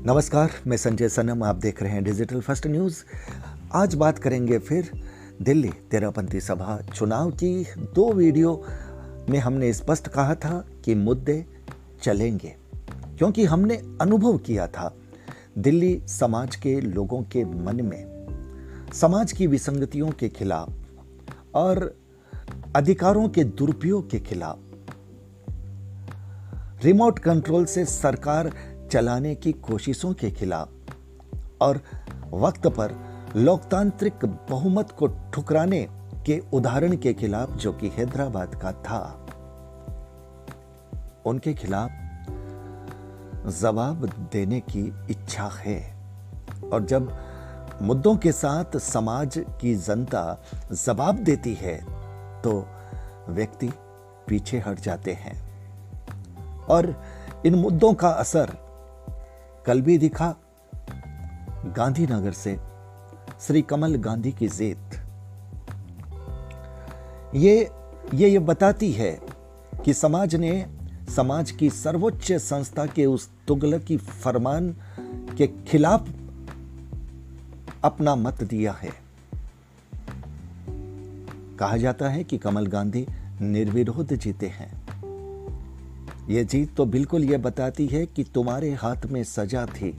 नमस्कार, मैं संजय सनम, आप देख रहे हैं डिजिटल फर्स्ट न्यूज़। आज बात करेंगे फिर दिल्ली तेरहपंथी सभा चुनाव की। 2 वीडियो में हमने स्पष्ट कहा था कि मुद्दे चलेंगे, क्योंकि हमने अनुभव किया था दिल्ली समाज के लोगों के मन में समाज की विसंगतियों के खिलाफ और अधिकारों के दुरुपयोग के खिलाफ, रिमोट कंट्रोल से सरकार चलाने की कोशिशों के खिलाफ और वक्त पर लोकतांत्रिक बहुमत को ठुकराने के उदाहरण के खिलाफ, जो कि हैदराबाद का था, उनके खिलाफ जवाब देने की इच्छा है। और जब मुद्दों के साथ समाज की जनता जवाब देती है तो व्यक्ति पीछे हट जाते हैं। और इन मुद्दों का असर कल भी दिखा। गांधीनगर से श्री कमल गांधी की जीत ये बताती है कि समाज ने समाज की सर्वोच्च संस्था के उस तुगलकी फरमान के खिलाफ अपना मत दिया है। कहा जाता है कि कमल गांधी निर्विरोध जीते हैं। यह जीत तो बिल्कुल यह बताती है कि तुम्हारे हाथ में सजा थी,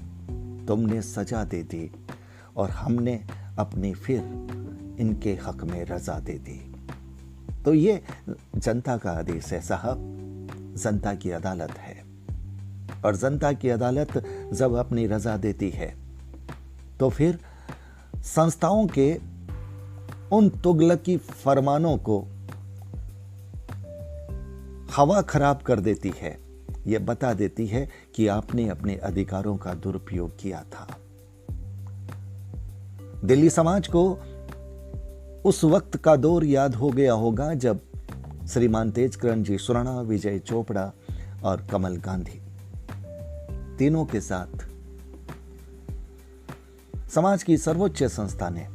तुमने सजा दे दी और हमने अपनी फिर इनके हक में रजा दे दी। तो ये जनता का आदेश है साहब, जनता की अदालत है। और जनता की अदालत जब अपनी रजा देती है तो फिर संस्थाओं के उन तुगलकी फरमानों को हवा खराब कर देती है। यह बता देती है कि आपने अपने अधिकारों का दुरुपयोग किया था। दिल्ली समाज को उस वक्त का दौर याद हो गया होगा जब श्रीमान तेजकरणजी सुराणा, विजय चोपड़ा और कमल गांधी तीनों के साथ समाज की सर्वोच्च संस्था ने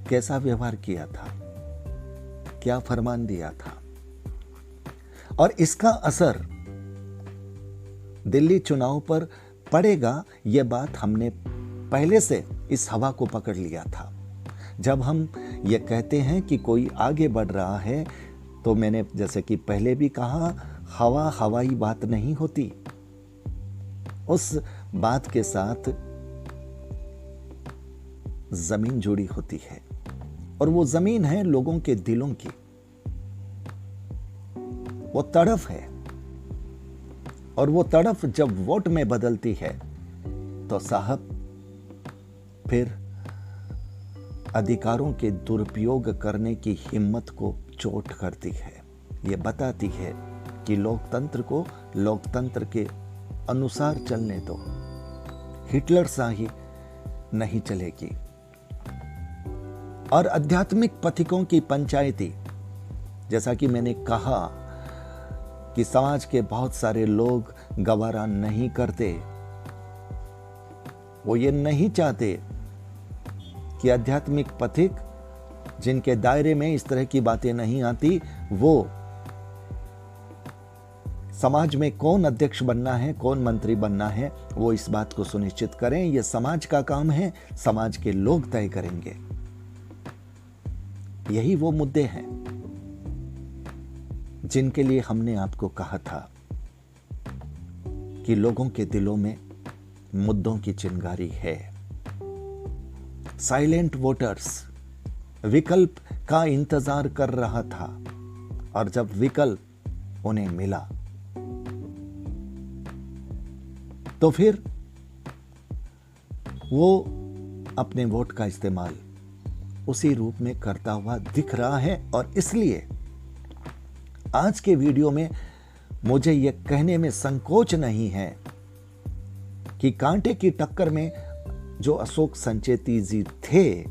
कैसा व्यवहार किया था, क्या फरमान दिया था। और इसका असर दिल्ली चुनाव पर पड़ेगा, यह बात हमने पहले से इस हवा को पकड़ लिया था। जब हम ये कहते हैं कि कोई आगे बढ़ रहा है, तो मैंने जैसे कि पहले भी कहा, हवा हवाई बात नहीं होती। उस बात के साथ जमीन जुड़ी होती है, और वो जमीन है लोगों के दिलों की। वो तड़फ है, और वो तड़फ जब वोट में बदलती है तो साहब फिर अधिकारों के दुरुपयोग करने की हिम्मत को चोट करती है। ये बताती है कि लोकतंत्र को लोकतंत्र के अनुसार चलने दो, हिटलर शाही नहीं चलेगी। और आध्यात्मिक पथिकों की पंचायती, जैसा कि मैंने कहा कि समाज के बहुत सारे लोग गवारा नहीं करते, वो ये नहीं चाहते कि आध्यात्मिक पथिक जिनके दायरे में इस तरह की बातें नहीं आती, वो समाज में कौन अध्यक्ष बनना है, कौन मंत्री बनना है, वो इस बात को सुनिश्चित करें। यह समाज का काम है, समाज के लोग तय करेंगे। यही वो मुद्दे हैं जिनके लिए हमने आपको कहा था कि लोगों के दिलों में मुद्दों की चिंगारी है। साइलेंट वोटर्स विकल्प का इंतजार कर रहा था, और जब विकल्प उन्हें मिला तो फिर वो अपने वोट का इस्तेमाल उसी रूप में करता हुआ दिख रहा है। और इसलिए आज के वीडियो में मुझे यह कहने में संकोच नहीं है कि कांटे की टक्कर में जो अशोक संचेती जी थे,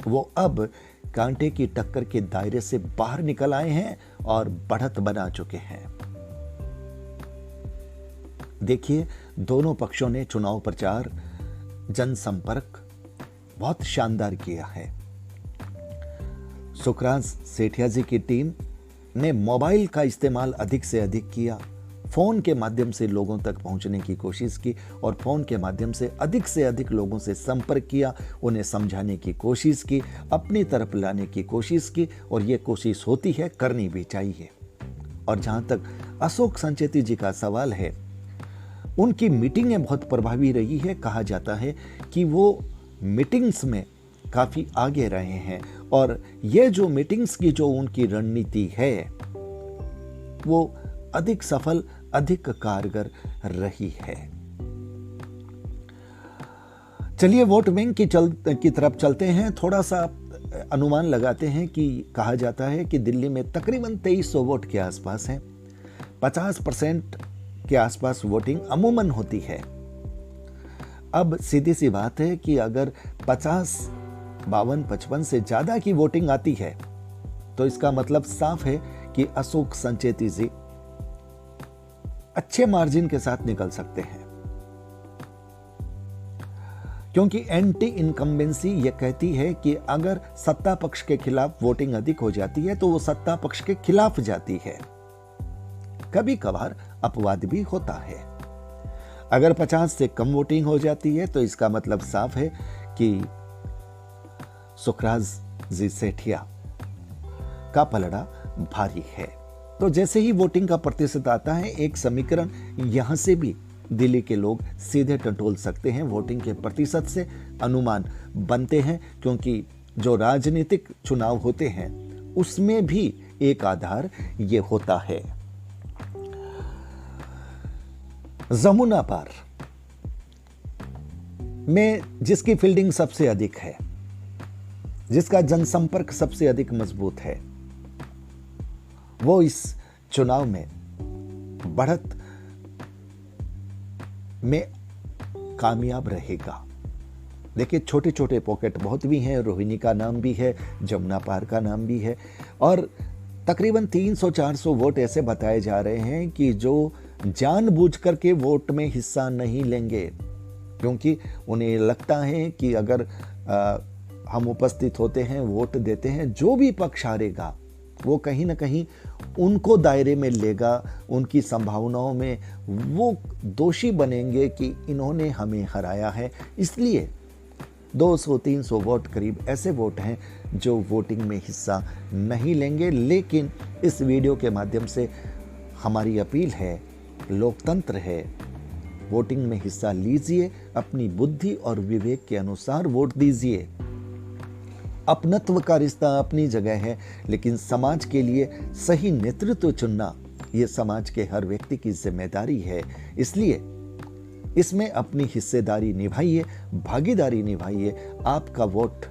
वो अब कांटे की टक्कर के दायरे से बाहर निकल आए हैं और बढ़त बना चुके हैं। देखिए, दोनों पक्षों ने चुनाव प्रचार, जनसंपर्क बहुत शानदार किया है। सुखराज सेठिया जी की टीम ने मोबाइल का इस्तेमाल अधिक से अधिक किया, फ़ोन के माध्यम से लोगों तक पहुंचने की कोशिश की और फ़ोन के माध्यम से अधिक लोगों से संपर्क किया, उन्हें समझाने की कोशिश की, अपनी तरफ लाने की कोशिश की, और ये कोशिश होती है, करनी भी चाहिए। और जहाँ तक अशोक संचेती जी का सवाल है, उनकी मीटिंगें बहुत प्रभावी रही है। कहा जाता है कि वो मीटिंग्स में काफ़ी आगे रहे हैं और ये जो मीटिंग्स की जो उनकी रणनीति है वो अधिक सफल, अधिक कारगर रही है। चलिए वोट बैंक की तरफ चलते हैं। थोड़ा सा अनुमान लगाते हैं कि कहा जाता है कि दिल्ली में तकरीबन 2300 वोट के आसपास हैं। 50% के आसपास वोटिंग अमूमन होती है। अब सीधी सी बात है कि अगर 50, 52, 55 से ज्यादा की वोटिंग आती है तो इसका मतलब साफ है कि अशोक संचेती जी अच्छे मार्जिन के साथ निकल सकते हैं, क्योंकि एंटी इनकम्बेंसी यह कहती है कि अगर सत्ता पक्ष के खिलाफ वोटिंग अधिक हो जाती है तो वो सत्ता पक्ष के खिलाफ जाती है। कभी कभार अपवाद भी होता है। अगर 50 से कम वोटिंग हो जाती है तो इसका मतलब साफ है कि सुखराज जी सेठिया का पलड़ा भारी है। तो जैसे ही वोटिंग का प्रतिशत आता है, एक समीकरण यहां से भी दिल्ली के लोग सीधे टटोल सकते हैं। वोटिंग के प्रतिशत से अनुमान बनते हैं, क्योंकि जो राजनीतिक चुनाव होते हैं उसमें भी एक आधार ये होता है। जमुना पार में जिसकी फील्डिंग सबसे अधिक है, जिसका जनसंपर्क सबसे अधिक मजबूत है, वो इस चुनाव में बढ़त में कामयाब रहेगा। देखिए छोटे छोटे पॉकेट बहुत भी हैं, रोहिणी का नाम भी है, जमुना पार का नाम भी है, और तकरीबन 300-400 वोट ऐसे बताए जा रहे हैं कि जो जानबूझ करके वोट में हिस्सा नहीं लेंगे, क्योंकि उन्हें लगता है कि अगर हम उपस्थित होते हैं, वोट देते हैं, जो भी पक्ष हारेगा वो कहीं ना कहीं उनको दायरे में लेगा, उनकी संभावनाओं में वो दोषी बनेंगे कि इन्होंने हमें हराया है। इसलिए 200-300 वोट करीब ऐसे वोट हैं जो वोटिंग में हिस्सा नहीं लेंगे। लेकिन इस वीडियो के माध्यम से हमारी अपील है, लोकतंत्र है, वोटिंग में हिस्सा लीजिए, अपनी बुद्धि और विवेक के अनुसार वोट दीजिए। अपनत्व का रिश्ता अपनी जगह है, लेकिन समाज के लिए सही नेतृत्व चुनना ये समाज के हर व्यक्ति की जिम्मेदारी है। इसलिए इसमें अपनी हिस्सेदारी निभाइए, भागीदारी निभाइए। आपका वोट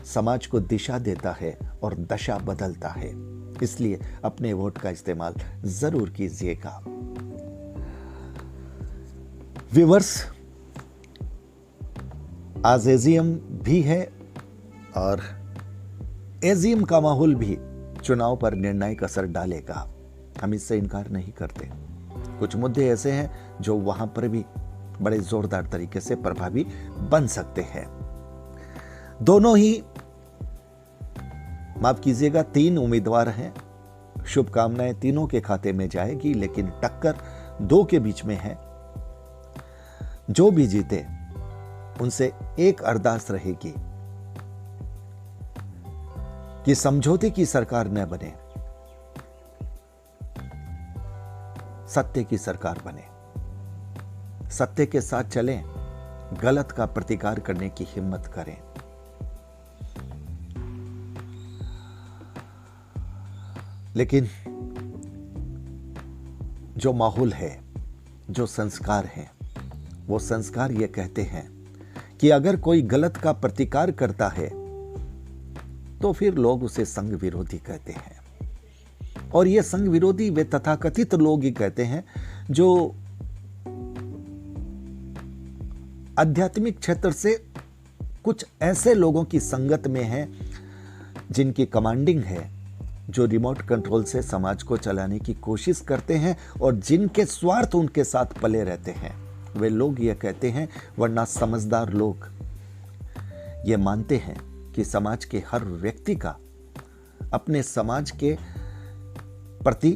समाज को दिशा देता है और दशा बदलता है, इसलिए अपने वोट का इस्तेमाल जरूर कीजिएगा। व्यूअर्स, आज एजीएम भी है और एजीएम का माहौल भी चुनाव पर निर्णायक असर डालेगा, हम इससे इनकार नहीं करते। कुछ मुद्दे ऐसे हैं जो वहां पर भी बड़े जोरदार तरीके से प्रभावी बन सकते हैं। दोनों ही, माफ कीजिएगा, 3 उम्मीदवार हैं। शुभकामनाएं तीनों के खाते में जाएगी, लेकिन टक्कर 2 के बीच में है। जो भी जीते उनसे एक अरदास रहेगी कि समझौते की सरकार न बने, सत्य की सरकार बने। सत्य के साथ चलें, गलत का प्रतिकार करने की हिम्मत करें। लेकिन जो माहौल है, जो संस्कार है, वो संस्कार ये कहते हैं कि अगर कोई गलत का प्रतिकार करता है तो फिर लोग उसे संघ विरोधी कहते हैं। और ये संघ विरोधी वे तथाकथित लोग ही कहते हैं जो आध्यात्मिक क्षेत्र से कुछ ऐसे लोगों की संगत में हैं जिनकी कमांडिंग है, जो रिमोट कंट्रोल से समाज को चलाने की कोशिश करते हैं और जिनके स्वार्थ उनके साथ पले रहते हैं। वे लोग ये कहते हैं, वरना समझदार लोग ये मानते हैं कि समाज के हर व्यक्ति का अपने समाज के प्रति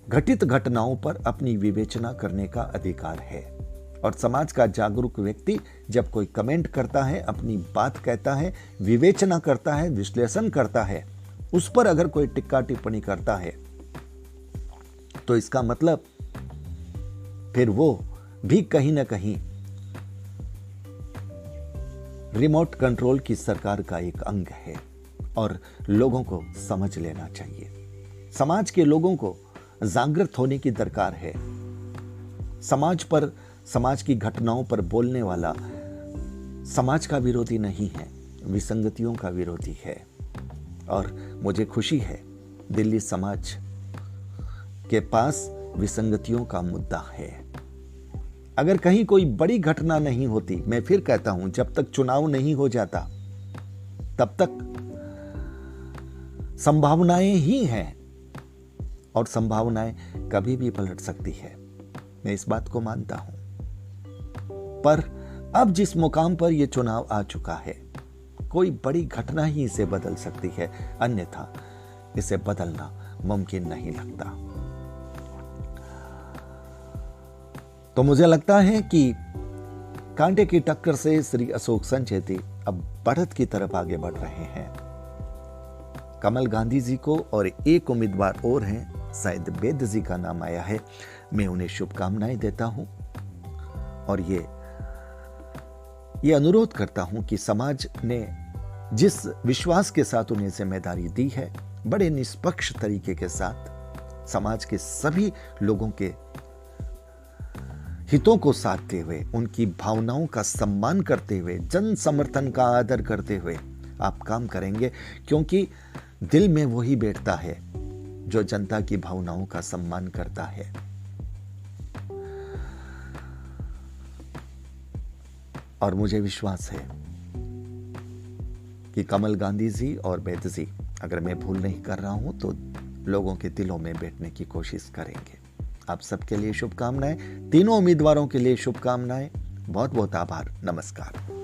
घटित घटनाओं पर अपनी विवेचना करने का अधिकार है। और समाज का जागरूक व्यक्ति जब कोई कमेंट करता है, अपनी बात कहता है, विवेचना करता है, विश्लेषण करता है, उस पर अगर कोई टिक्का टिप्पणी करता है तो इसका मतलब फिर वो भी कहीं ना कहीं रिमोट कंट्रोल की सरकार का एक अंग है और लोगों को समझ लेना चाहिए। समाज के लोगों को जागृत होने की दरकार है। समाज पर, समाज की घटनाओं पर बोलने वाला समाज का विरोधी नहीं है, विसंगतियों का विरोधी है। और मुझे खुशी है दिल्ली समाज के पास विसंगतियों का मुद्दा है। अगर कहीं कोई बड़ी घटना नहीं होती, मैं फिर कहता हूं, जब तक चुनाव नहीं हो जाता तब तक संभावनाएं ही हैं और संभावनाएं कभी भी पलट सकती है। मैं इस बात को मानता हूं, पर अब जिस मुकाम पर यह चुनाव आ चुका है, कोई बड़ी घटना ही इसे बदल सकती है, अन्यथा इसे बदलना मुमकिन नहीं लगता। तो मुझे लगता है कि कांटे की टक्कर से श्री अशोक संचेती अब बढ़त की तरफ आगे बढ़ रहे हैं। कमल गांधी जी को और एक उम्मीदवार और हैं, शायद बेद जी का नाम आया है, मैं उन्हें शुभकामनाएं देता हूं और ये अनुरोध करता हूं कि समाज ने जिस विश्वास के साथ उन्हें जिम्मेदारी दी है, बड़े निष्पक्ष तरीके के साथ समाज के सभी लोगों के हितों को साधते हुए, उनकी भावनाओं का सम्मान करते हुए, जन समर्थन का आदर करते हुए आप काम करेंगे, क्योंकि दिल में वही बैठता है जो जनता की भावनाओं का सम्मान करता है। और मुझे विश्वास है कि कमल गांधी जी और बेद जी, अगर मैं भूल नहीं कर रहा हूं, तो लोगों के दिलों में बैठने की कोशिश करेंगे। आप सबके लिए शुभकामनाएं, तीनों उम्मीदवारों के लिए शुभकामनाएं। बहुत बहुत आभार। नमस्कार।